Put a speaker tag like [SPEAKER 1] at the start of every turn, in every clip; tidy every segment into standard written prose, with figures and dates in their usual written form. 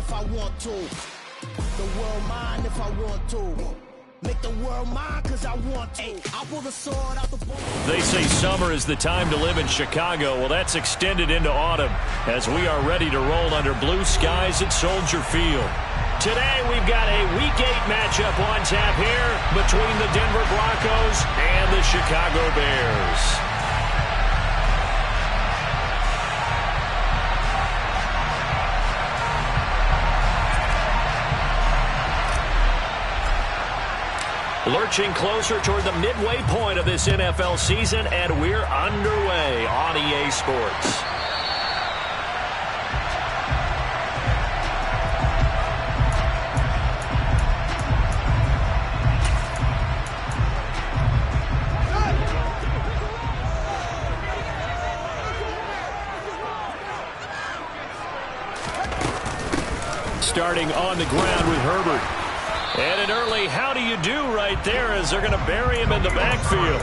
[SPEAKER 1] if I want to. The world mine if I want to. Make the world mine because I want to. I'll pull the sword out the ball.
[SPEAKER 2] They say summer is the time to live in Chicago. Well, that's extended into autumn as we are ready to roll under blue skies at Soldier Field. Today, we've got a Week 8 matchup on tap here between the Denver Broncos and the Chicago Bears. Lurching closer toward the midway point of this NFL season, and we're underway on EA Sports. Starting on the ground with Herbert. And an early how do you do right there as they're going to bury him in the backfield.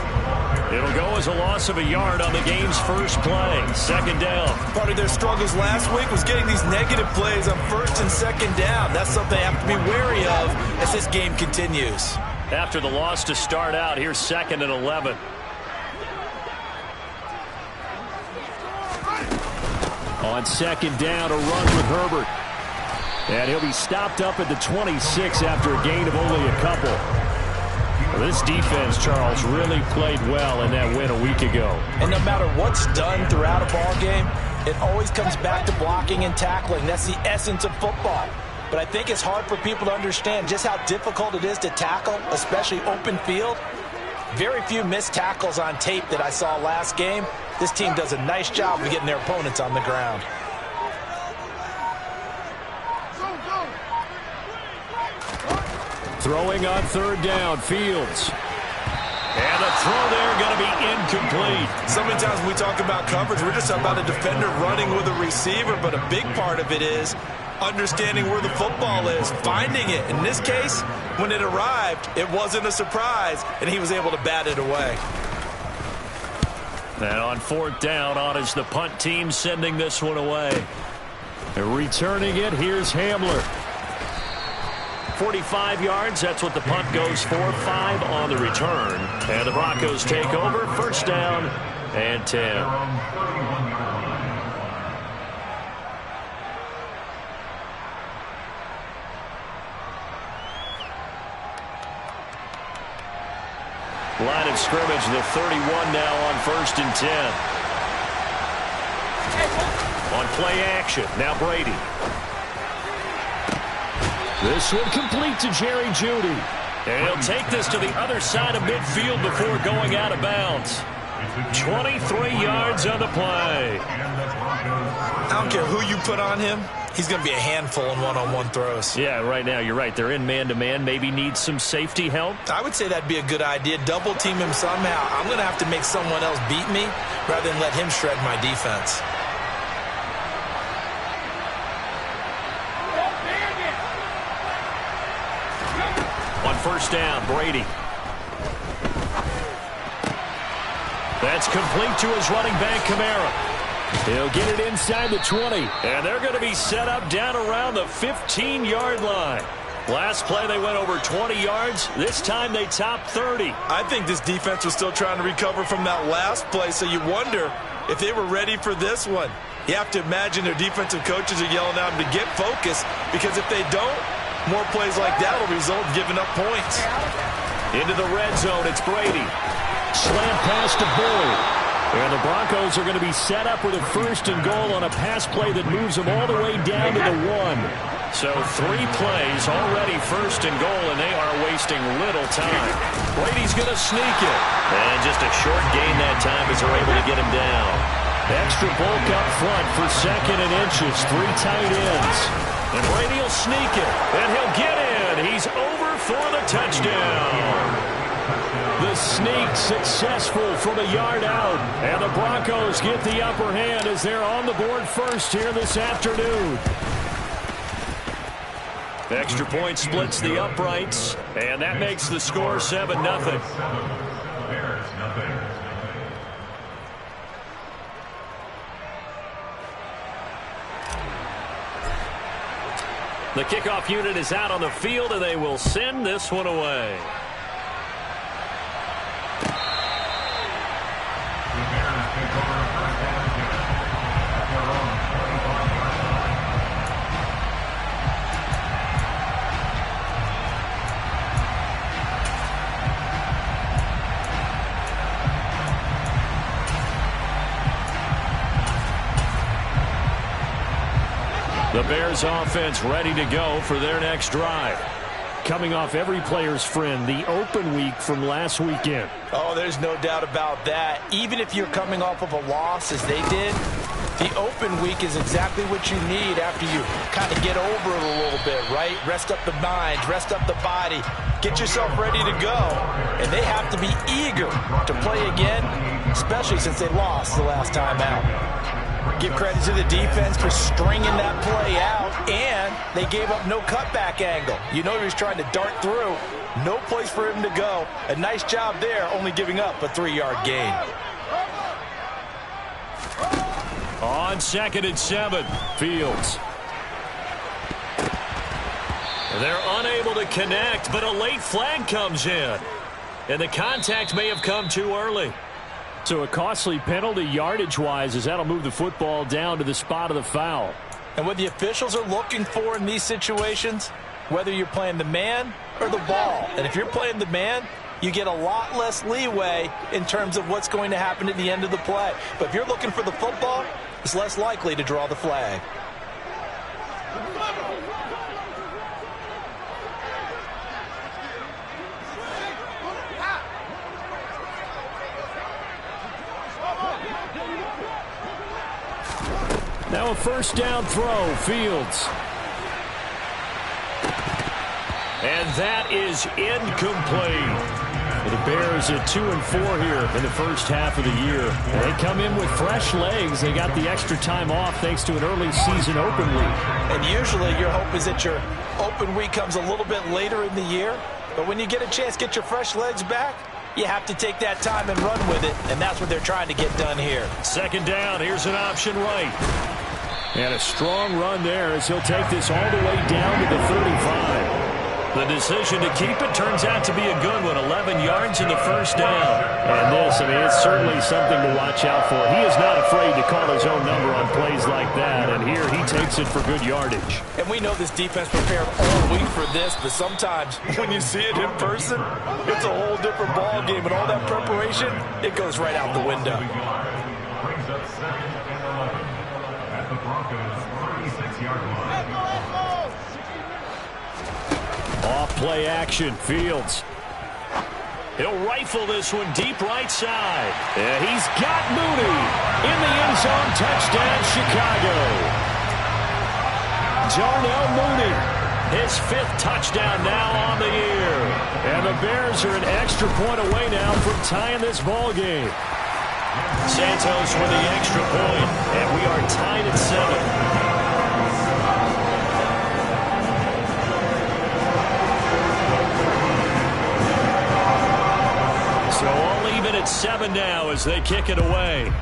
[SPEAKER 2] It'll go as a loss of a yard on the game's first play. Second down.
[SPEAKER 3] Part of their struggles last week was getting these negative plays on first and second down. That's something they have to be wary of as this game continues.
[SPEAKER 2] After the loss to start out, here's 2nd and 11. On second down, a run with Herbert. And he'll be stopped up at the 26 after a gain of only a couple. Well, this defense, Charles, really played well in that win a week ago.
[SPEAKER 3] And no matter what's done throughout a ball game, it always comes back to blocking and tackling. That's the essence of football. But I think it's hard for people to understand just how difficult it is to tackle, especially open field. Very few missed tackles on tape that I saw last game. This team does a nice job of getting their opponents on the ground.
[SPEAKER 2] Throwing on third down, Fields. And the throw there going to be incomplete.
[SPEAKER 3] So many times when we talk about coverage, we're just about a defender running with a receiver, but a big part of it is understanding where the football is, finding it. In this case, when it arrived, it wasn't a surprise, and he was able to bat it away.
[SPEAKER 2] And on fourth down, on is the punt team sending this one away. And returning it, here's Hamler. 45 yards, that's what the punt goes for. 5 on the return. And the Broncos take over. First down and 10. Line of scrimmage, the 31 now on 1st and 10. On play action, now Brady. This one complete to Jerry Jeudy. And he'll take this to the other side of midfield before going out of bounds. 23 yards on the play.
[SPEAKER 3] I don't care who you put on him. He's going to be a handful in one-on-one throws.
[SPEAKER 2] Yeah, right now, you're right. They're in man-to-man. Maybe needs some safety help.
[SPEAKER 3] I would say that'd be a good idea. Double team him somehow. I'm going to have to make someone else beat me rather than let him shred my defense.
[SPEAKER 2] On first down, Brady. That's complete to his running back, Kamara. He'll get it inside the 20. And they're going to be set up down around the 15-yard line. Last play, they went over 20 yards. This time, they topped 30.
[SPEAKER 3] I think this defense was still trying to recover from that last play, so you wonder if they were ready for this one. You have to imagine their defensive coaches are yelling at them to get focused, because if they don't, more plays like that will result in giving up points.
[SPEAKER 2] Into the red zone, it's Brady. Slant pass to Boyd. And the Broncos are going to be set up with a 1st and goal on a pass play that moves them all the way down to the 1. So 3 plays already 1st and goal, and they are wasting little time. Brady's going to sneak it. And just a short gain that time as they're able to get him down. Extra bulk up front for 2nd and inches. 3 tight ends. And Brady will sneak it. And he'll get in. He's over for the touchdown. The sneak successful from a yard out. And the Broncos get the upper hand as they're on the board first here this afternoon. Extra point splits the uprights. And that makes the score 7-0. The kickoff unit is out on the field, and they will send this one away. The Bears offense ready to go for their next drive. Coming off every player's friend, the open week from last weekend.
[SPEAKER 3] Oh, there's no doubt about that. Even if you're coming off of a loss as they did, the open week is exactly what you need after you kind of get over it a little bit, right? Rest up the mind, rest up the body, get yourself ready to go. And they have to be eager to play again, especially since they lost the last time out. Give credit to the defense for stringing that play out, and they gave up no cutback angle. You know he was trying to dart through. No place for him to go. A nice job there, only giving up a 3-yard gain.
[SPEAKER 2] On 2nd and 7, Fields. They're unable to connect, but a late flag comes in. And the contact may have come too early. So a costly penalty yardage-wise as that'll move the football down to the spot of the foul.
[SPEAKER 3] And what the officials are looking for in these situations, whether you're playing the man or the ball. And if you're playing the man, you get a lot less leeway in terms of what's going to happen at the end of the play. But if you're looking for the football, it's less likely to draw the flag.
[SPEAKER 2] Now a first down throw, Fields. And that is incomplete. The Bears at 2-4 here in the first half of the year. They come in with fresh legs. They got the extra time off thanks to an early season open week.
[SPEAKER 3] And usually your hope is that your open week comes a little bit later in the year. But when you get a chance to get your fresh legs back, you have to take that time and run with it. And that's what they're trying to get done here.
[SPEAKER 2] 2nd down. Here's an option right. And a strong run there as he'll take this all the way down to the 35. The decision to keep it turns out to be a good one. 11 yards in the first down. And this, I mean, it's certainly something to watch out for. He is not afraid to call his own number on plays like that. And here he takes it for good yardage.
[SPEAKER 3] And we know this defense prepared all week for this, but sometimes when you see it in person, it's a whole different ball game. And all that preparation, it goes right out the window.
[SPEAKER 4] Brings up 2nd and 11 at the Broncos' 36-yard line.
[SPEAKER 2] Off play action, Fields. He'll rifle this one deep right side. And he's got Mooney in the end zone. Touchdown, Chicago. Darnell Mooney, his 5th touchdown now on the year. And the Bears are an extra point away now from tying this ball game. Santos with the extra point, and we are tied at 7. So all even at 7 now as they kick it away.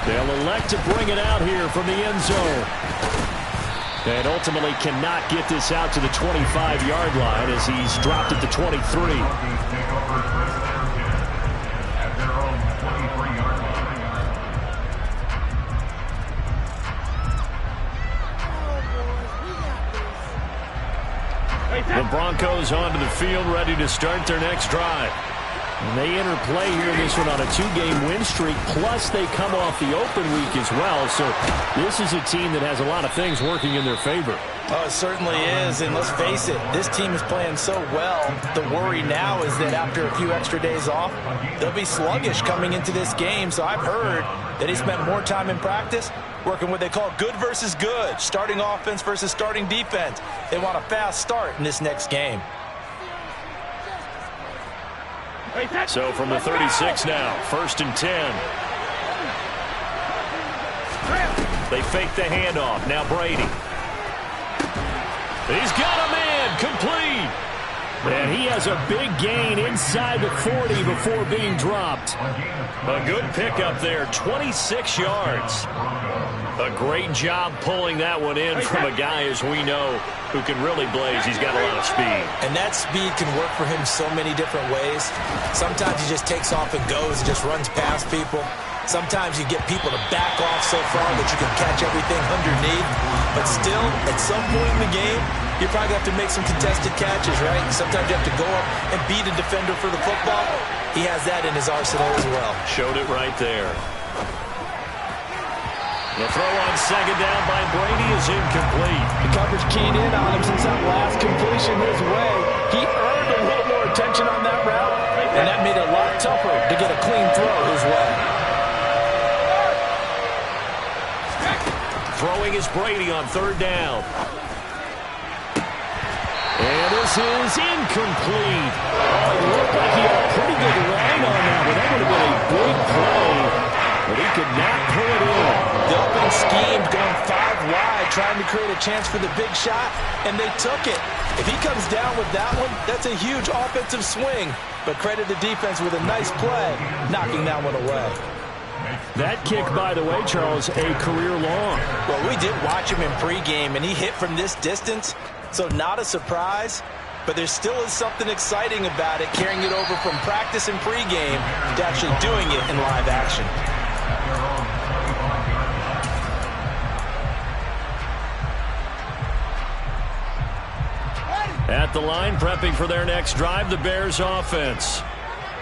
[SPEAKER 2] They'll elect to bring it out here from the end zone. And ultimately cannot get this out to the 25-yard line as he's dropped it to 23. The Broncos onto the field, ready to start their next drive. And they enter play here in this one on a 2-game win streak, plus they come off the open week as well. So this is a team that has a lot of things working in their favor.
[SPEAKER 3] Oh, it certainly is, and let's face it, this team is playing so well. The worry now is that after a few extra days off, they'll be sluggish coming into this game. So I've heard that he spent more time in practice working what they call good versus good, starting offense versus starting defense. They want a fast start in this next game.
[SPEAKER 2] So from the 36 now, 1st and 10. They fake the handoff. Now Brady. He's got a man complete. And he has a big gain inside the 40 before being dropped. A good pickup there, 26 yards. A great job pulling that one in from a guy, as we know, who can really blaze. He's got a lot of speed.
[SPEAKER 3] And that speed can work for him so many different ways. Sometimes he just takes off and goes and just runs past people. Sometimes you get people to back off so far that you can catch everything underneath. But still, at some point in the game, you probably have to make some contested catches, right? Sometimes you have to go up and beat a defender for the football. He has that in his arsenal as well.
[SPEAKER 2] Showed it right there. The throw on second down by Brady is incomplete.
[SPEAKER 3] The coverage keyed in on him since that last completion his way. He earned a little more attention on that route, and that made it a lot tougher to get a clean throw his way.
[SPEAKER 2] Throwing is Brady on third down. And this is incomplete. Oh, it looked like he had a pretty good line on that one. That would have been a big play, but he could not pull it in.
[SPEAKER 3] The open scheme going 5 wide, trying to create a chance for the big shot, and they took it. If he comes down with that one, that's a huge offensive swing. But credit the defense with a nice play, knocking that one away.
[SPEAKER 2] That kick, by the way, Charles, a career long.
[SPEAKER 3] Well, we did watch him in pregame, and he hit from this distance, so not a surprise. But there still is something exciting about it, carrying it over from practice and pregame to actually doing it in live action.
[SPEAKER 2] At the line, prepping for their next drive, the Bears offense.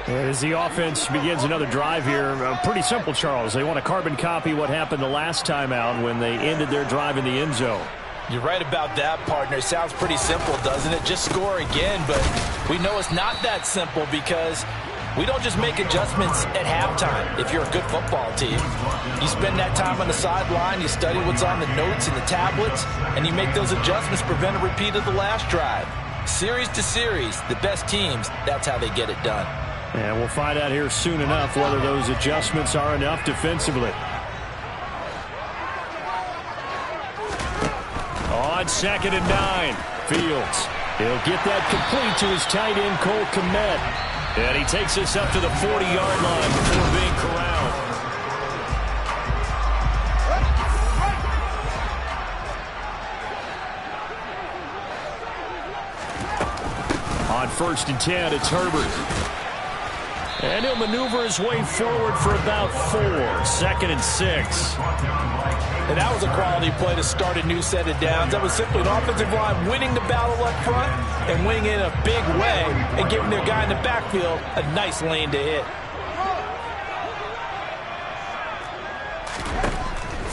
[SPEAKER 2] As the offense begins another drive here, pretty simple, Charles. They want to carbon copy what happened the last time out when they ended their drive in the end zone.
[SPEAKER 3] You're right about that, partner. Sounds pretty simple, doesn't it? Just score again, but we know it's not that simple because we don't just make adjustments at halftime if you're a good football team. You spend that time on the sideline, you study what's on the notes and the tablets, and you make those adjustments, prevent a repeat of the last drive. Series to series, the best teams, that's how they get it done.
[SPEAKER 2] And we'll find out here soon enough whether those adjustments are enough defensively. On 2nd and 9, Fields. He'll get that complete to his tight end, Cole Kmet. And he takes this up to the 40-yard line before being corralled. On 1st and 10, it's Herbert. And he'll maneuver his way forward for about 4. 2nd and 6.
[SPEAKER 3] And that was a quality play to start a new set of downs. That was simply an offensive line winning the battle up front and winning it in a big way and giving their guy in the backfield a nice lane to hit.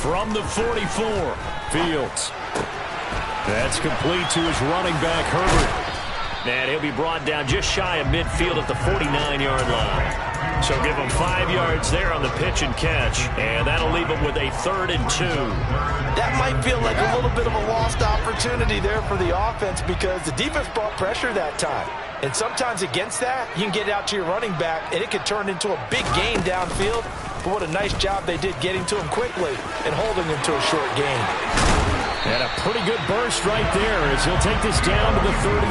[SPEAKER 2] From the 44, Fields. That's complete to his running back, Herbert. And he'll be brought down just shy of midfield at the 49-yard line. So give him 5 yards there on the pitch and catch. And that'll leave him with a 3rd and 2.
[SPEAKER 3] That might feel like a little bit of a lost opportunity there for the offense because the defense brought pressure that time. And sometimes against that, you can get out to your running back, and it could turn into a big gain downfield. But what a nice job they did getting to him quickly and holding him to a short gain.
[SPEAKER 2] And a pretty good burst right there as he'll take this down to the 33.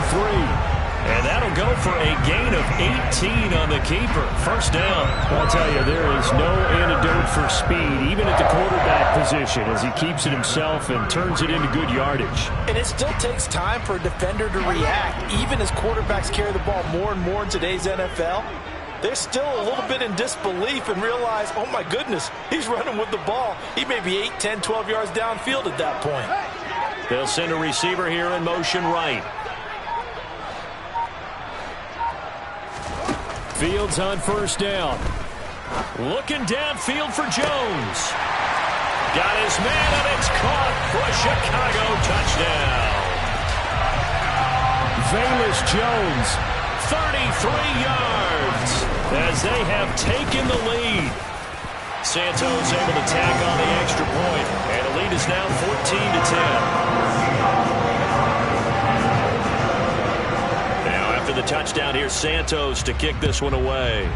[SPEAKER 2] And that'll go for a gain of 18 on the keeper. 1st down. I'll tell you, there is no antidote for speed, even at the quarterback position, as he keeps it himself and turns it into good yardage.
[SPEAKER 3] And it still takes time for a defender to react. Even as quarterbacks carry the ball more and more in today's NFL, they're still a little bit in disbelief and realize, oh my goodness, he's running with the ball. He may be 8, 10, 12 yards downfield at that point.
[SPEAKER 2] They'll send a receiver here in motion right. Fields on 1st down. Looking downfield for Jones. Got his man, and it's caught for a Chicago touchdown. Velus Jones, 33 yards, as they have taken the lead. Santos able to tack on the extra point, and the lead is now 14-10. Now after the touchdown, here's Santos to kick this one away.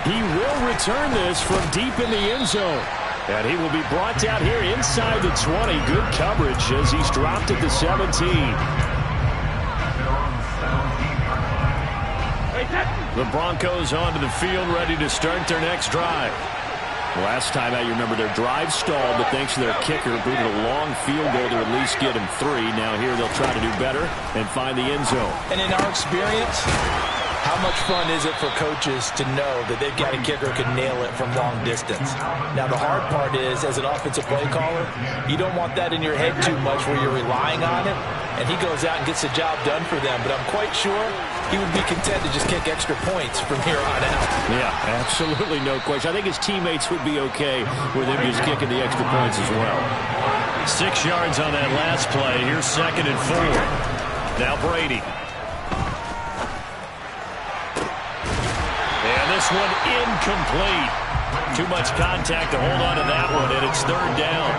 [SPEAKER 2] He will return this from deep in the end zone. And he will be brought down here inside the 20. Good coverage as he's dropped at the 17. The Broncos onto the field, ready to start their next drive. Last time out, you remember their drive stalled, but thanks to their kicker, booted a long field goal to at least get him 3. Now here they'll try to do better and find the end zone.
[SPEAKER 3] And in our experience, how much fun is it for coaches to know that they've got a kicker who can nail it from long distance? Now, the hard part is, as an offensive play caller, you don't want that in your head too much where you're relying on it, and he goes out and gets the job done for them. But I'm quite sure he would be content to just kick extra points from here on out.
[SPEAKER 2] Yeah, absolutely no question. I think his teammates would be okay with him just kicking the extra points as well. 6 yards on that last play. Here's 2nd and 4. Now Brady. And this one incomplete. Too much contact to hold on to that one, and it's 3rd down.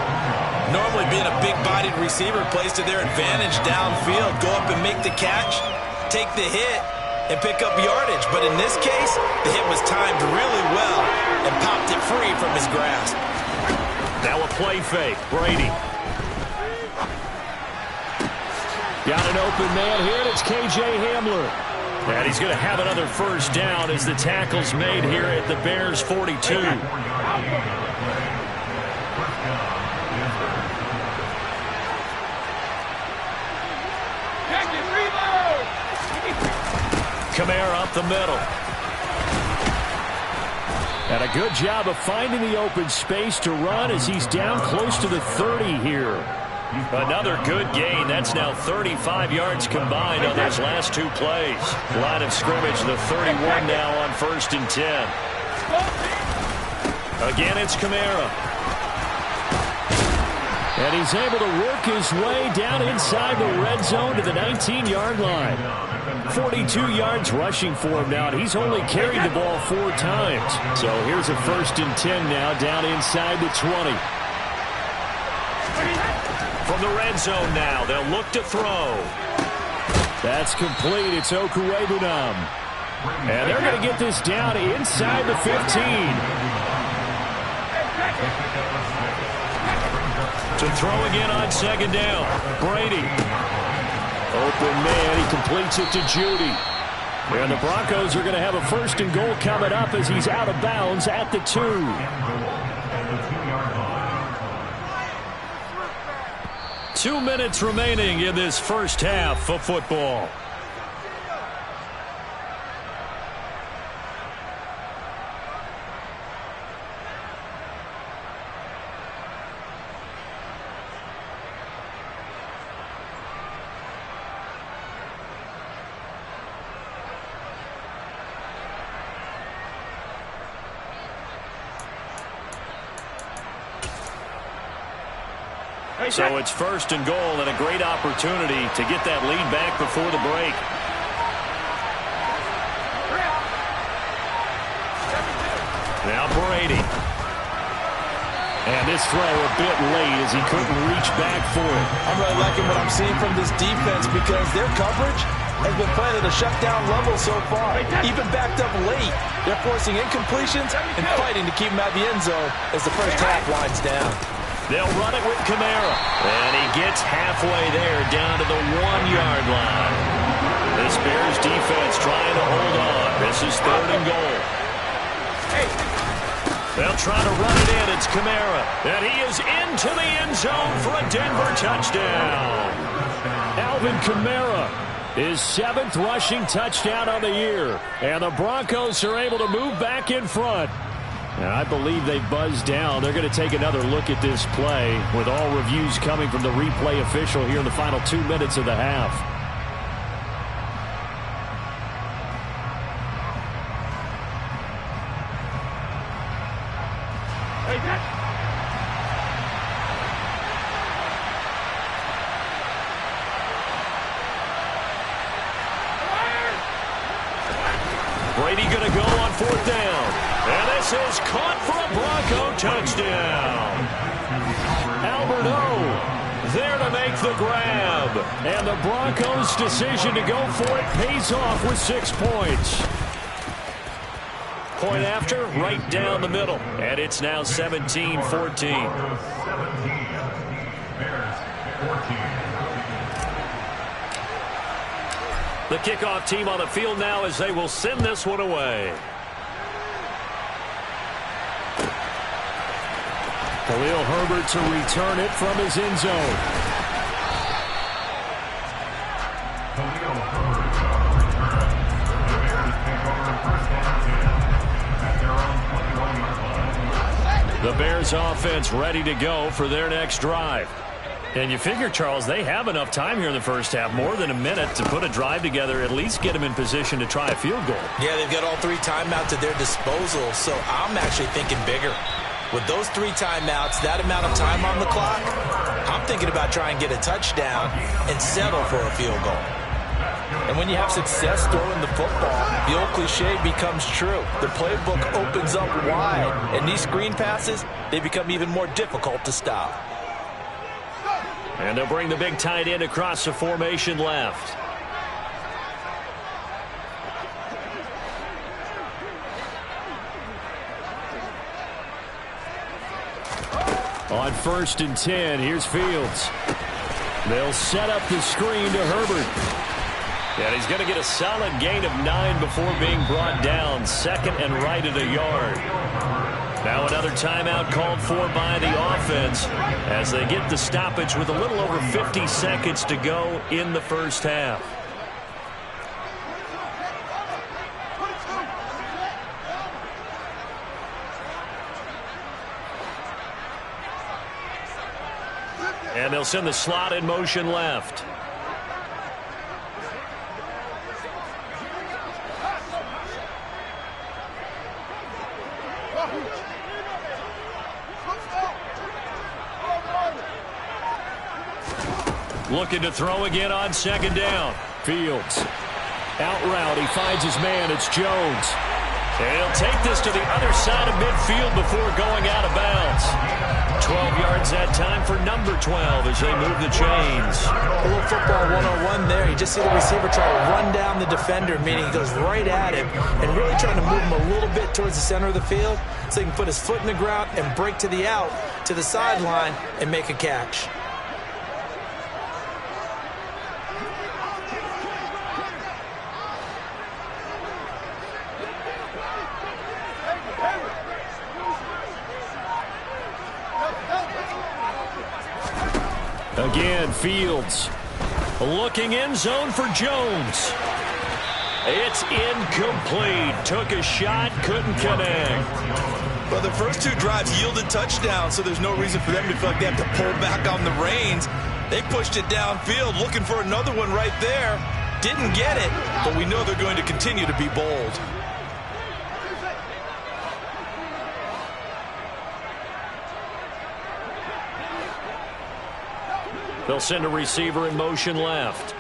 [SPEAKER 3] Normally being a big-bodied receiver plays to their advantage downfield. Go up and make the catch, take the hit, and pick up yardage. But in this case, the hit was timed really well and popped it free from his grasp.
[SPEAKER 2] Now a play fake. Brady. Got an open man here, and it's K.J. Hamler. And he's going to have another 1st down as the tackle's made here at the Bears' 42. Kamara up the middle. And a good job of finding the open space to run as he's down close to the 30 here. Another good gain. That's now 35 yards combined on those last 2 plays. Line of scrimmage, the 31 now on 1st and 10. Again, it's Kamara. And he's able to work his way down inside the red zone to the 19-yard line. 42 yards rushing for him now, and he's only carried the ball 4 times. So here's a 1st and 10 now down inside the 20. From the red zone now, they'll look to throw. That's complete. It's Okuwebunam. And they're going to get this down inside the 15. To throw again on 2nd down. Brady. Open man. He completes it to Judy. And the Broncos are going to have a 1st and goal coming up as he's out of bounds at the 2. 2 minutes remaining in this first half of football. So it's 1st and goal and a great opportunity to get that lead back before the break. Now Brady. And this throw a bit late as he couldn't reach back for it.
[SPEAKER 3] I'm really liking what I'm seeing from this defense because their coverage has been playing at a shutdown level so far. Even backed up late, they're forcing incompletions and fighting to keep them out of the end zone as the first half winds down.
[SPEAKER 2] They'll run it with Kamara. And he gets halfway there down to the 1-yard line. This Bears defense trying to hold on. This is 3rd and goal. They'll try to run it in. It's Kamara. And he is into the end zone for a Denver touchdown. Alvin Kamara, his 7th rushing touchdown on the year. And the Broncos are able to move back in front. And I believe they buzzed down. They're going to take another look at this play with all reviews coming from the replay official here in the final 2 minutes of the half. Brady going to go on 4th down. And this is caught for a Bronco touchdown. Albert O there to make the grab. And the Broncos' decision to go for it pays off with 6 points. Point after, right down the middle. And it's now 17-14.
[SPEAKER 4] Broncos 17, Bears 14.
[SPEAKER 2] The kickoff team on the field now as they will send this one away. Khalil Herbert to return it from his end zone.
[SPEAKER 4] Khalil Herbert on the return. The Bears take over first down 10 at their own 21-yard line.
[SPEAKER 2] The Bears offense ready to go for their next drive. And you figure, Charles, they have enough time here in the first half, more than a minute, to put a drive together, at least get them in position to try a field goal.
[SPEAKER 3] Yeah, they've got all 3 timeouts at their disposal, so I'm actually thinking bigger. With those 3 timeouts, that amount of time on the clock, I'm thinking about trying to get a touchdown and settle for a field goal. And when you have success throwing the football, the old cliche becomes true. The playbook opens up wide, and these screen passes, they become even more difficult to stop.
[SPEAKER 2] And they'll bring the big tight end across the formation left. On 1st and 10, here's Fields. They'll set up the screen to Herbert. And he's going to get a solid gain of 9 before being brought down. 2nd and right at a yard. Now another timeout called for by the offense as they get the stoppage with a little over 50 seconds to go in the first half. And they'll send the slot in motion left. Looking to throw again on 2nd down. Fields. Out route. He finds his man. It's Jones. And he'll take this to the other side of midfield before going out of bounds. 12 yards that time for number 12 as they move the chains.
[SPEAKER 3] A little football 101 there. You just see the receiver try to run down the defender, meaning he goes right at him and really trying to move him a little bit towards the center of the field so he can put his foot in the ground and break to the out, to the sideline, and make a catch.
[SPEAKER 2] Again, Fields looking end zone for Jones. It's incomplete. Took a shot, couldn't connect.
[SPEAKER 3] Well, the first 2 drives yielded touchdowns, so there's no reason for them to feel like they have to pull back on the reins. They pushed it downfield, looking for another one right there. Didn't get it, but we know they're going to continue to be bold.
[SPEAKER 2] They'll send a receiver in motion left.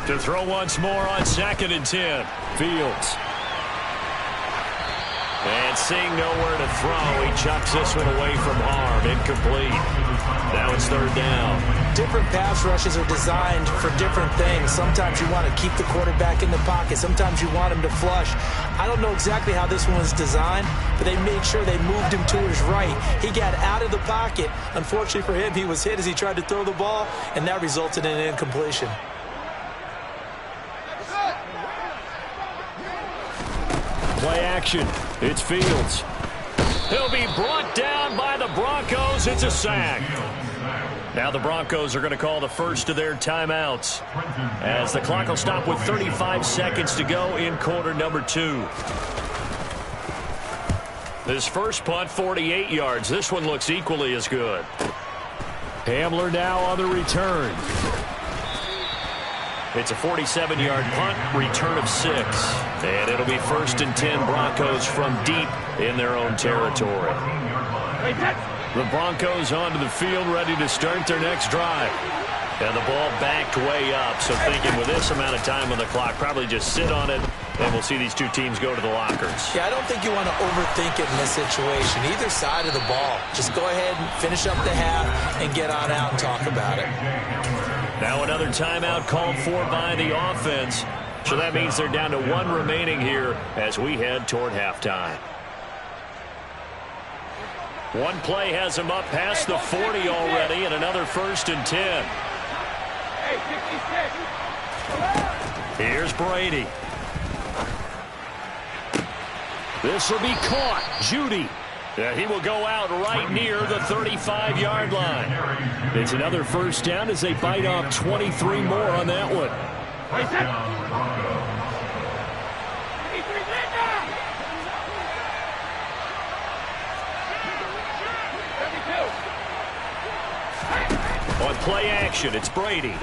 [SPEAKER 2] To throw once more on 2nd and 10. Fields. And seeing nowhere to throw, he chucks this one away from harm. Incomplete. Now it's 3rd down.
[SPEAKER 3] Different pass rushes are designed for different things. Sometimes you want to keep the quarterback in the pocket. Sometimes you want him to flush. I don't know exactly how this one was designed, but they made sure they moved him to his right. He got out of the pocket. Unfortunately for him, he was hit as he tried to throw the ball, and that resulted in an incompletion.
[SPEAKER 2] Play action. It's Fields. He'll be brought down by the Broncos. It's a sack. Now the Broncos are going to call the first of their timeouts as the clock will stop with 35 seconds to go in quarter number 2. This first punt, 48 yards. This one looks equally as good. Hamler now on the return. It's a 47-yard punt, return of 6. And it'll be 1st and 10 Broncos from deep in their own territory. The Broncos onto the field, ready to start their next drive. And the ball backed way up, so thinking with this amount of time on the clock, probably just sit on it, and we'll see these two teams go to the lockers.
[SPEAKER 3] Yeah, I don't think you want to overthink it in this situation. Either side of the ball. Just go ahead and finish up the half and get on out and talk about it.
[SPEAKER 2] Now another timeout called for by the offense. So that means they're down to one remaining here as we head toward halftime. One play has him up past the 40 already, and another 1st and 10. Here's Brady. This will be caught. Judy. He will go out right near the 35-yard line. It's another 1st down as they bite off 23 more on that one. On play action, it's Brady.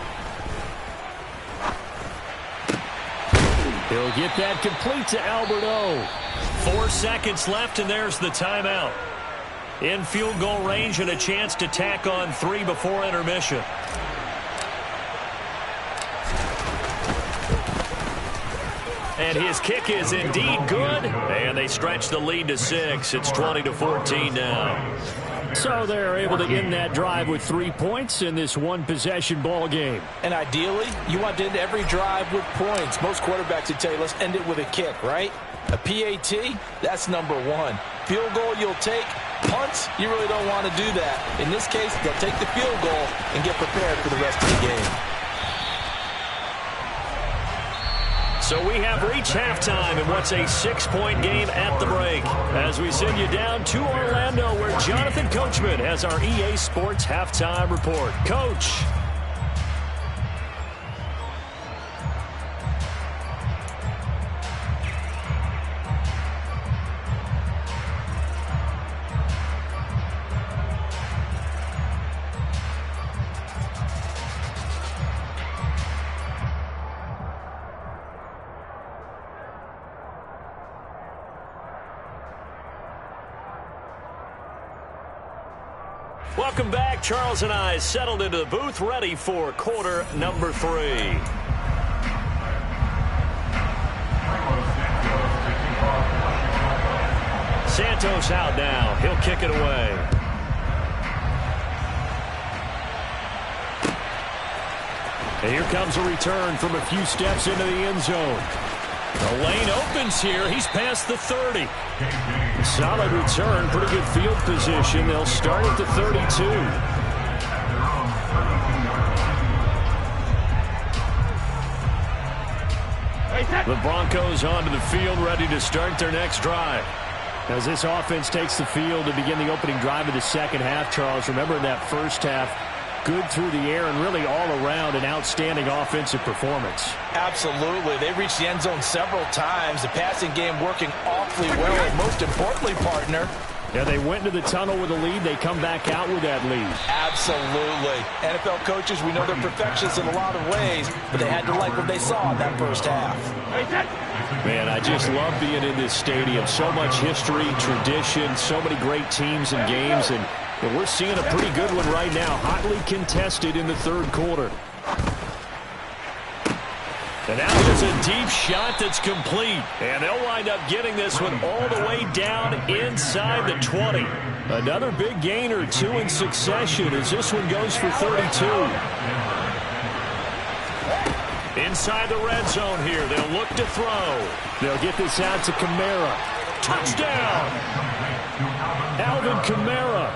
[SPEAKER 2] He'll get that complete to Alberto. 4 seconds left, and there's the timeout. In field goal range and a chance to tack on 3 before intermission. And his kick is indeed good, and they stretch the lead to 6. It's 20-14 now. So they're able to end that drive with 3 points in this one-possession ball game.
[SPEAKER 3] And ideally, you want to end every drive with points. Most quarterbacks would tell you, let's end it with a kick, right? A PAT, that's number 1. Field goal you'll take. Punts, you really don't want to do that. In this case, they'll take the field goal and get prepared for the rest of the game.
[SPEAKER 2] So we have reached halftime in what's a 6-point game at the break. As we send you down to Orlando, where Jonathan Coachman has our EA Sports Halftime Report. Coach. Welcome back. Charles and I settled into the booth, ready for quarter number 3. Santos out now. He'll kick it away. And here comes a return from a few steps into the end zone. The lane opens here. He's past the 30. Solid return. Pretty good field position. They'll start at the 32. The Broncos onto the field, ready to start their next drive. As this offense takes the field to begin the opening drive of the second half, Charles, remember in that first half, good through the air and really all around an outstanding offensive performance.
[SPEAKER 3] Absolutely. They reached the end zone several times. The passing game working awfully well. And most importantly, partner,
[SPEAKER 2] yeah, they went into the tunnel with a lead. They come back out with that lead.
[SPEAKER 3] Absolutely. NFL coaches, we know they're perfectionists in a lot of ways, but they had to like what they saw in that first half.
[SPEAKER 2] Man, I just love being in this stadium. So much history, tradition, so many great teams and games, and we're seeing a pretty good one right now, hotly contested in the third quarter. And now there's a deep shot that's complete. And they'll wind up getting this one all the way down inside the 20. Another big gain or 2 in succession as this one goes for 32. Inside the red zone here. They'll look to throw. They'll get this out to Kamara. Touchdown! Alvin Kamara,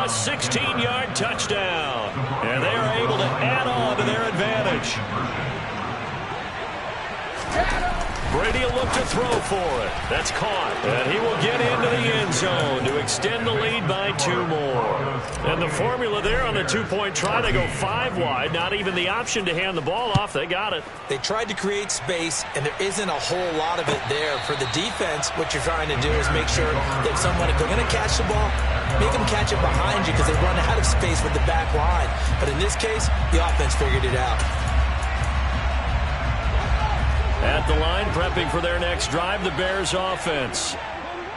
[SPEAKER 2] a 16-yard touchdown. And they are able to add on to their advantage. Brady will look to throw for it. That's caught. And he will get into the end zone to extend the lead by 2 more. And the formula there on the 2-point try, they go 5 wide. Not even the option to hand the ball off. They got it.
[SPEAKER 3] They tried to create space, and there isn't a whole lot of it there. For the defense, what you're trying to do is make sure that someone, if they're going to catch the ball, make them catch it behind you because they run out of space with the back line. But in this case, the offense figured it out. At the line, prepping for their next drive, the Bears offense.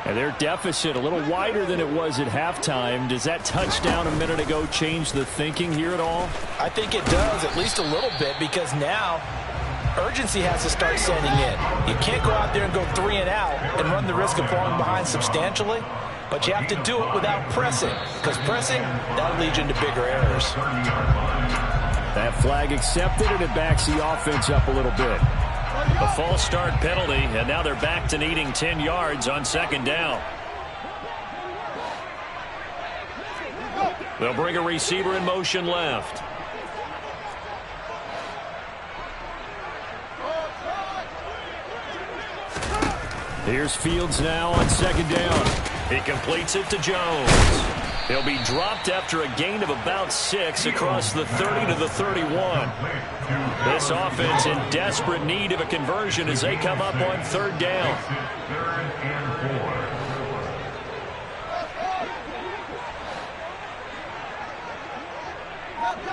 [SPEAKER 2] And their deficit a little wider than it was at halftime. Does that touchdown a minute ago change the thinking here at all?
[SPEAKER 3] I think it does, at least a little bit, because now urgency has to start setting in. You can't go out there and go 3 and out and run the risk of falling behind substantially, but you have to do it without pressing, because pressing, that'll lead you into bigger errors.
[SPEAKER 2] That flag accepted, and it backs the offense up a little bit. A false start penalty, and now they're back to needing 10 yards on second down. They'll bring a receiver in motion left. Here's Fields now on second down. He completes it to Jones. He'll be dropped after a gain of about 6 across the 30 to the 31. This offense in desperate need of a conversion as they come up on third down.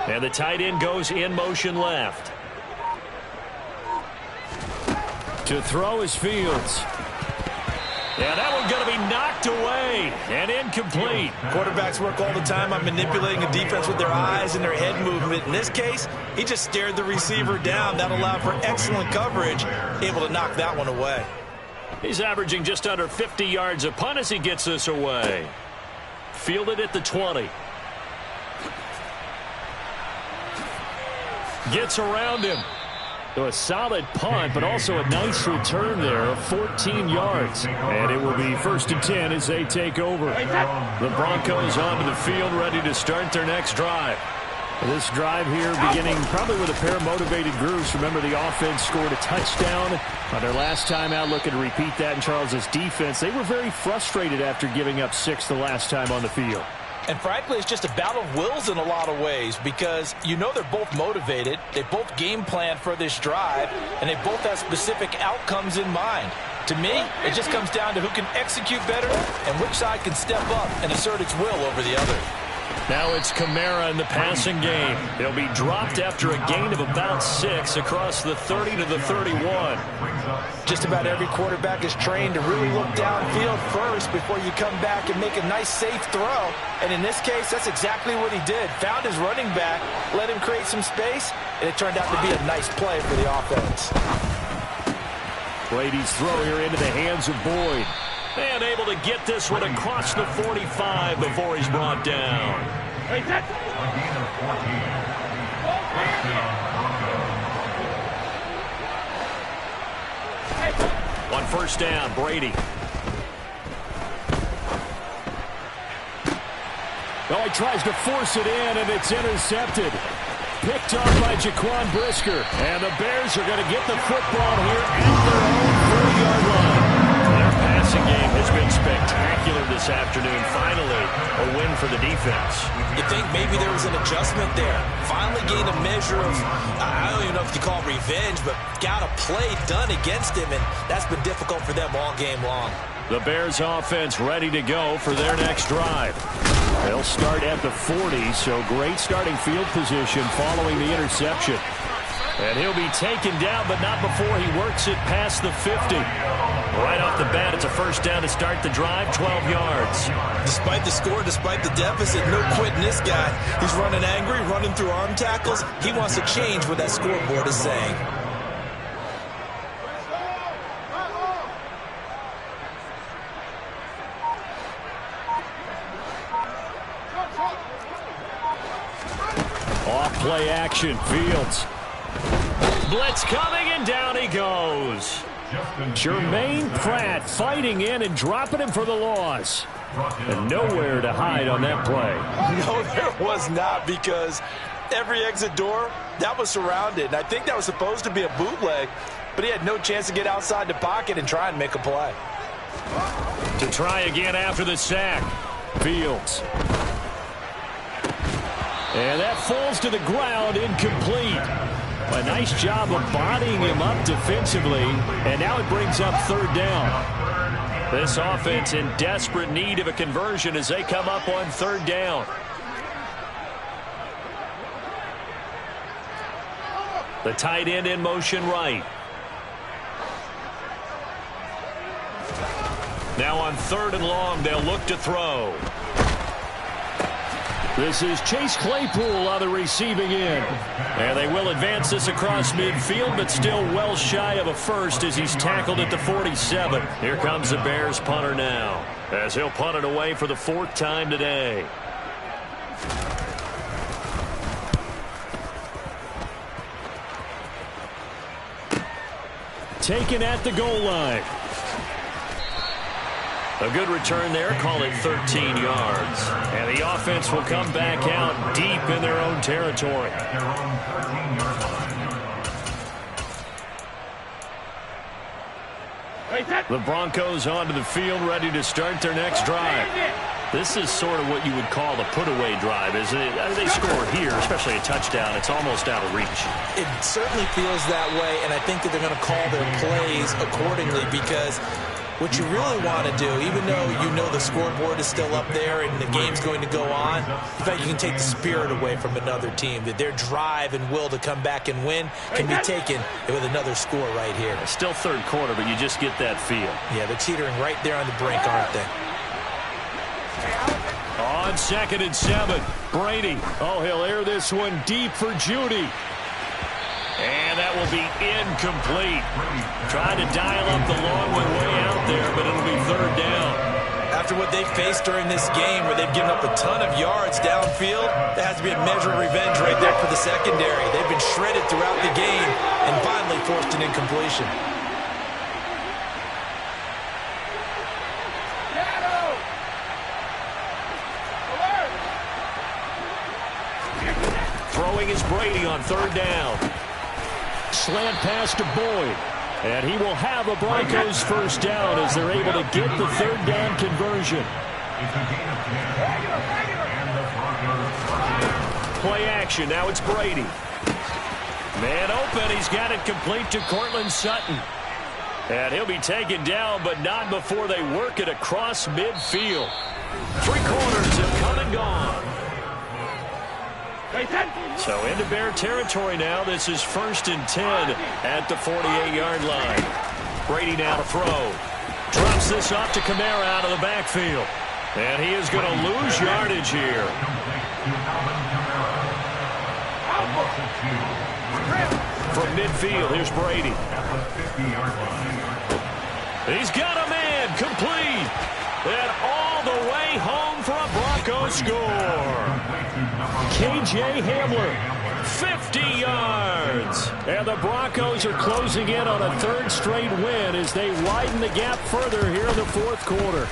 [SPEAKER 2] And the tight end goes in motion left. To throw is Fields. Yeah, that one's going to be knocked away and incomplete.
[SPEAKER 3] Quarterbacks work all the time on manipulating a defense with their eyes and their head movement. In this case, he just stared the receiver down. That allowed for excellent coverage, able to knock that one away.
[SPEAKER 2] He's averaging just under 50 yards a punt as he gets this away. Fielded at the 20. Gets around him. So a solid punt, but also a nice return there of 14 yards. And it will be 1st and 10 as they take over. The Broncos onto the field, ready to start their next drive. This drive here beginning probably with a pair of motivated groups. Remember, the offense scored a touchdown on their last time out. Looking to repeat that in Charles's defense. They were very frustrated after giving up 6 the last time on the field.
[SPEAKER 3] And frankly, it's just a battle of wills in a lot of ways, because you know they're both motivated, they both game plan for this drive, and they both have specific outcomes in mind. To me, it just comes down to who can execute better and which side can step up and assert its will over the other.
[SPEAKER 2] Now it's Kamara in the passing game. He'll be dropped after a gain of about 6 across the 30 to the 31.
[SPEAKER 3] Just about every quarterback is trained to really look downfield first before you come back and make a nice, safe throw. And in this case, that's exactly what he did. Found his running back, let him create some space, and it turned out to be a nice play for the offense.
[SPEAKER 2] Brady's throw here into the hands of Boyd. And able to get this one across the 45 before he's brought down. On first down, Brady. Oh, he tries to force it in, and it's intercepted. Picked off by Jaquan Brisker. And the Bears are going to get the football here at their own 40-yard line. Their passing game has been spectacular this afternoon. Finally, a win for the defense.
[SPEAKER 3] You think maybe there was an adjustment there. Finally gained a measure of, I don't even know if you call it revenge, but got a play done against him, and that's been difficult for them all game long.
[SPEAKER 2] The Bears offense ready to go for their next drive. They'll start at the 40, so great starting field position following the interception. And he'll be taken down, but not before he works it past the 50. Right off the bat, it's a first down to start the drive, 12 yards.
[SPEAKER 3] Despite the score, despite the deficit, no quitting this guy. He's running angry, running through arm tackles. He wants to change what that scoreboard is saying.
[SPEAKER 2] Off-play action, Fields. Blitz coming, and down he goes. Jermaine Pratt fighting in and dropping him for the loss. And nowhere to hide on that play.
[SPEAKER 3] No, there was not, because every exit door, that was surrounded. And I think that was supposed to be a bootleg, but he had no chance to get outside the pocket and try and make a play.
[SPEAKER 2] To try again after the sack, Fields. And that falls to the ground, incomplete. A nice job of bodying him up defensively, and now it brings up third down. This offense in desperate need of a conversion as they come up on third down. The tight end in motion right. Now on 3rd and long, they'll look to throw. This is Chase Claypool on the receiving end. And they will advance this across midfield, but still well shy of a first as he's tackled at the 47. Here comes the Bears punter now, as he'll punt it away for the 4th time today. Taken at the goal line. A good return there, call it 13 yards. And the offense will come back out deep in their own territory. The Broncos onto the field, ready to start their next drive. This is sort of what you would call a put-away drive, isn't it? As they score here, especially a touchdown, it's almost out of reach.
[SPEAKER 3] It certainly feels that way, and I think that they're going to call their plays accordingly, because what you really want to do, even though you know the scoreboard is still up there and the game's going to go on, in fact, you can take the spirit away from another team. That their drive and will to come back and win can be taken with another score right here.
[SPEAKER 2] It's still 3rd quarter, but you just get that feel.
[SPEAKER 3] Yeah, they're teetering right there on the brink, aren't they?
[SPEAKER 2] On 2nd and 7, Brady. Oh, he'll air this one deep for Judy. And that will be incomplete. Trying to dial up the long one way out there, but it'll be 3rd down.
[SPEAKER 3] After what they faced during this game, where they've given up a ton of yards downfield, that has to be a measure of revenge right there for the secondary. They've been shredded throughout the game and finally forced an incompletion.
[SPEAKER 2] Throwing is Brady on 3rd down. Slant pass to Boyd. And he will have a Broncos 1st down as they're able to get the 3rd down conversion. Play action. Now it's Brady. Man open. He's got it complete to Cortland Sutton. And he'll be taken down, but not before they work it across midfield. 3 quarters have come and gone. So into Bear territory now. This is 1st and 10 at the 48-yard line. Brady now to throw. Drops this off to Kamara out of the backfield. And he is going to lose yardage here. From midfield, here's Brady. He's got a man complete. And all the way home for a Broncos score. K.J. Hamler, 50 yards. And the Broncos are closing in on a 3rd straight win as they widen the gap further here in the 4th quarter.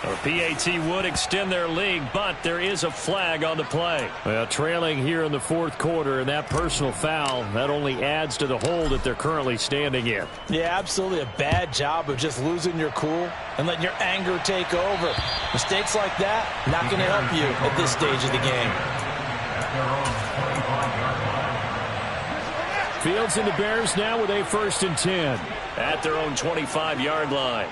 [SPEAKER 2] The PAT would extend their lead, but there is a flag on the play. Well, trailing here in the 4th quarter, and that personal foul, that only adds to the hole that they're currently standing in.
[SPEAKER 3] Yeah, absolutely a bad job of just losing your cool and letting your anger take over. Mistakes like that, not going to help you at this stage of the game.
[SPEAKER 2] Fields and the Bears now with a 1st and 10 at their own 25-yard line.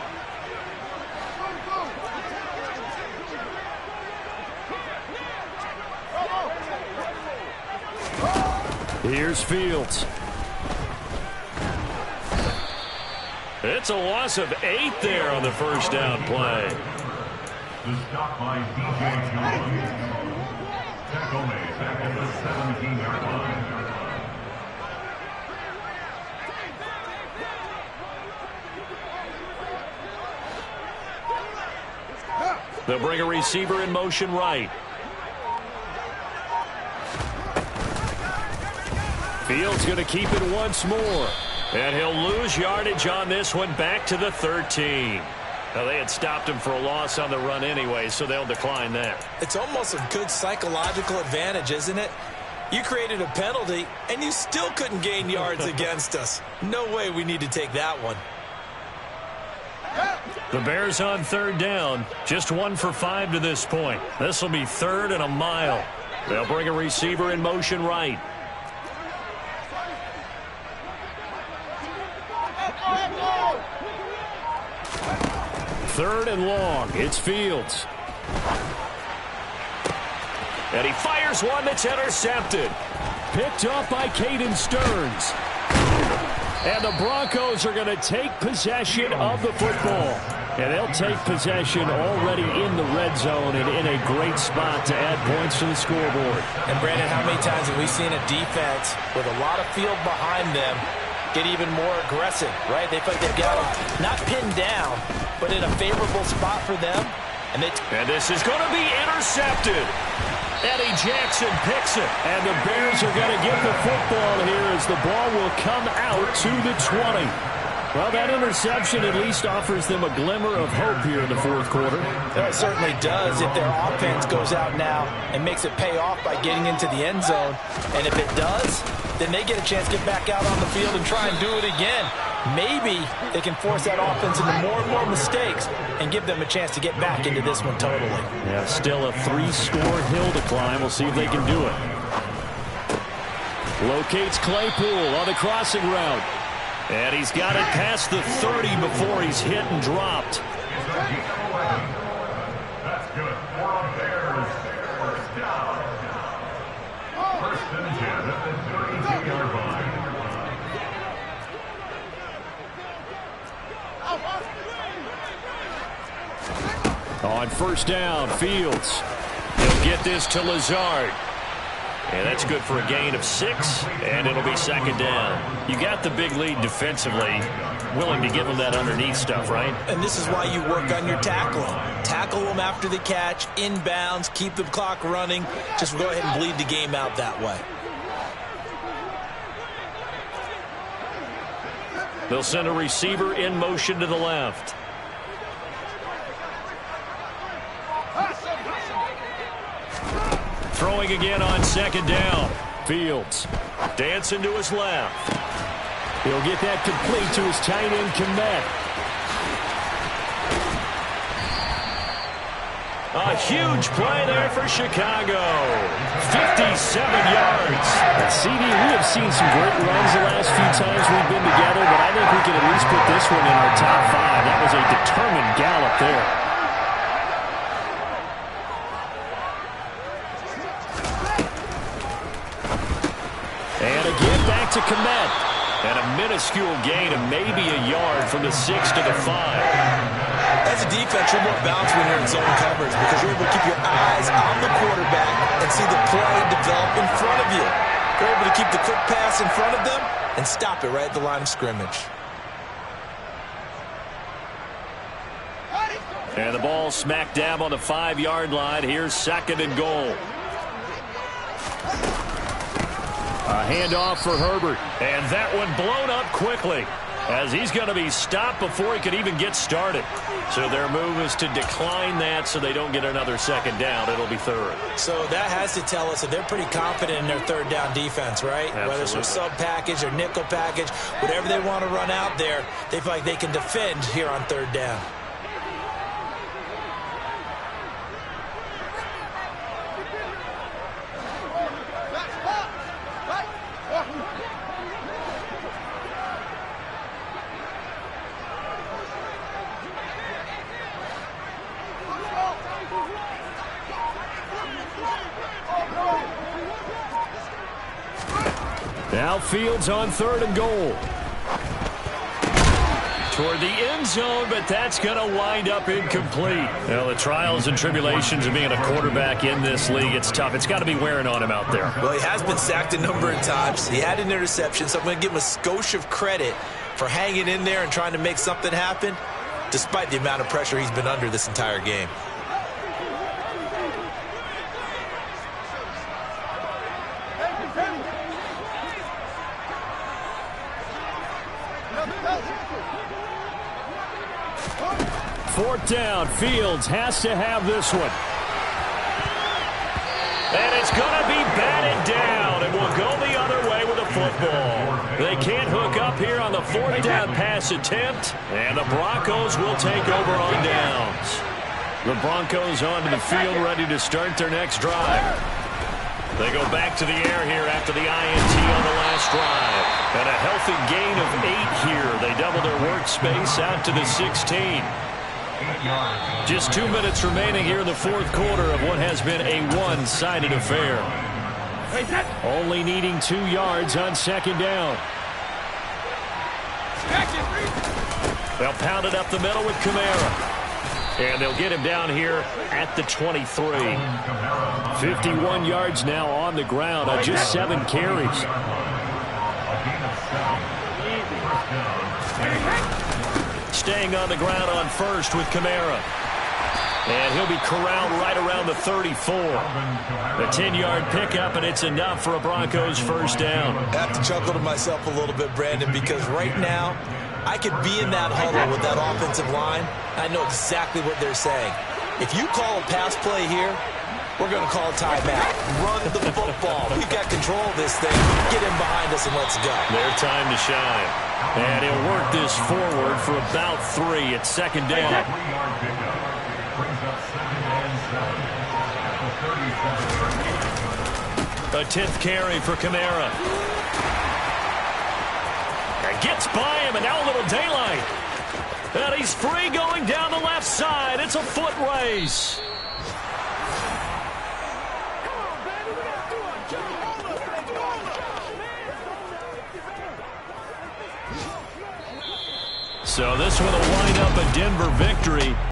[SPEAKER 2] Here's Fields. It's a loss of 8 there on the 1st down play.
[SPEAKER 4] The stop by DJ Jones. Tackle made back at the 17-yard line.
[SPEAKER 2] They'll bring a receiver in motion right. Fields going to keep it once more. And he'll lose yardage on this one back to the 13. Now, they had stopped him for a loss on the run anyway, so they'll decline that.
[SPEAKER 3] It's almost a good psychological advantage, isn't it? You created a penalty, and you still couldn't gain yards against us. No way we need to take that one.
[SPEAKER 2] The Bears on 3rd down. Just 1 for 5 to this point. This will be 3rd and a mile. They'll bring a receiver in motion right. Third and long. It's Fields. And he fires one that's intercepted. Picked up by Caden Stearns. And the Broncos are going to take possession of the football. And they'll take possession already in the red zone and in a great spot to add points to the scoreboard.
[SPEAKER 3] And, Brandon, how many times have we seen a defense with a lot of field behind them get even more aggressive, right? They feel like they've got them not pinned down, but in a favorable spot for them. And
[SPEAKER 2] this is going to be intercepted. Eddie Jackson picks it. And the Bears are going to get the football here as the ball will come out to the 20. Well, that interception at least offers them a glimmer of hope here in the fourth quarter.
[SPEAKER 3] It certainly does if their offense goes out now and makes it pay off by getting into the end zone. And if it does, then they get a chance to get back out on the field and try and do it again. Maybe they can force that offense into more and more mistakes and give them a chance to get back into this one totally.
[SPEAKER 2] Yeah, still a 3-score hill to climb. We'll see if they can do it. Locates Claypool on the crossing route. And he's got it past the 30 before he's hit and dropped.
[SPEAKER 4] That's good. 4 on Bears. First down. First and 10 at the 32-yard line.
[SPEAKER 2] On first down, Fields. He'll get this to Lazard. And that's good for a gain of 6, and it'll be second down. You got the big lead defensively, willing to give them that underneath stuff, right?
[SPEAKER 3] And this is why you work on your tackling. Tackle them after the catch, inbounds, keep the clock running. Just go ahead and bleed the game out that way.
[SPEAKER 2] They'll send a receiver in motion to the left. Throwing again on second down. Fields dancing to his left. He'll get that complete to his tight end, Kmet. A huge play there for Chicago. 57 yards. CD, we have seen some great runs the last few times we've been together, but I think we can at least put this one in our top 5. That was a determined gallop there. And again, back to Kmet. And a minuscule gain of maybe a yard from the 6 to the 5.
[SPEAKER 3] As a defense, you're more balanced when you're in zone coverage because you're able to keep your eyes on the quarterback and see the play develop in front of you. You're able to keep the quick pass in front of them and stop it right at the line of scrimmage.
[SPEAKER 2] And the ball smack dab on the 5-yard line. Here's second and goal. A handoff for Herbert. And that one blown up quickly as he's going to be stopped before he could even get started. So their move is to decline that so they don't get another second down. It'll be third.
[SPEAKER 3] So that has to tell us that they're pretty confident in their third down defense, right?
[SPEAKER 2] Absolutely.
[SPEAKER 3] Whether it's a sub package or nickel package, whatever they want to run out there, they feel like they can defend here on third down.
[SPEAKER 2] Now Fields on third and goal. Toward the end zone, but that's going to wind up incomplete. Well, the trials and tribulations of being a quarterback in this league, it's tough. It's got to be wearing on him out there.
[SPEAKER 3] Well, he has been sacked a number of times. He had an interception, so I'm going to give him a skosh of credit for hanging in there and trying to make something happen, despite the amount of pressure he's been under this entire game.
[SPEAKER 2] Fourth down, Fields has to have this one. And it's going to be batted down, and will go the other way with the football. They can't hook up here on the fourth down pass attempt, and the Broncos will take over on downs. The Broncos onto the field ready to start their next drive. They go back to the air here after the INT on the last drive. And a healthy gain of 8 here. They double their workspace out to the 16. Just 2 minutes remaining here in the fourth quarter of what has been a one-sided affair. Only needing 2 yards on second down. They'll pound it up the middle with Kamara. And they'll get him down here at the 23. 51 yards now on the ground on just 7 carries. Staying on the ground on first with Kamara. And he'll be corralled right around the 34. A 10-yard pickup, and it's enough for a Broncos first down.
[SPEAKER 3] I have to chuckle to myself a little bit, Brandon, because right now I could be in that huddle with that offensive line. I know exactly what they're saying. If you call a pass play here, we're going to call a timeout. Run the football. We've got control of this thing. Get in behind us and let's go.
[SPEAKER 2] Their time to shine. And he'll work this forward for about 3 at second down. A 10th carry for Kamara. And gets by him, and now a little daylight. And he's free going down the left side. It's a foot race. So this one will wind up a Denver victory.